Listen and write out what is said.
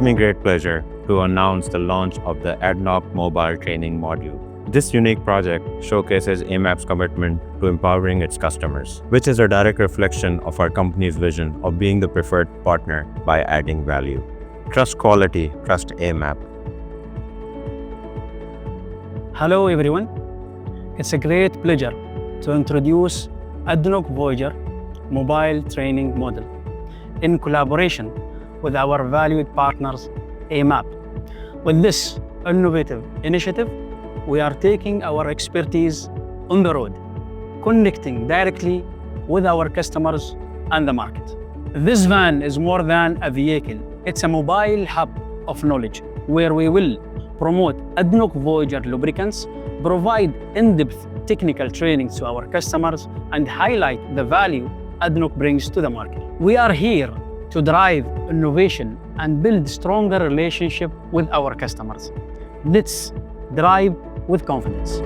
me great pleasure to announce the launch of the ADNOC Mobile Training module. This unique project showcases AMAP's commitment to empowering its customers, which is a direct reflection of our company's vision of being the preferred partner by adding value. Trust quality, trust AMAP. Hello everyone, it's a great pleasure to introduce ADNOC Voyager Mobile Training Model in collaboration with our valued partners AMAP. With this innovative initiative, we are taking our expertise on the road, connecting directly with our customers and the market. This van is more than a vehicle. It's a mobile hub of knowledge where we will promote ADNOC Voyager lubricants, provide in-depth technical training to our customers, and highlight the value ADNOC brings to the market. We are here to drive innovation and build stronger relationship with our customers. Let's drive with confidence.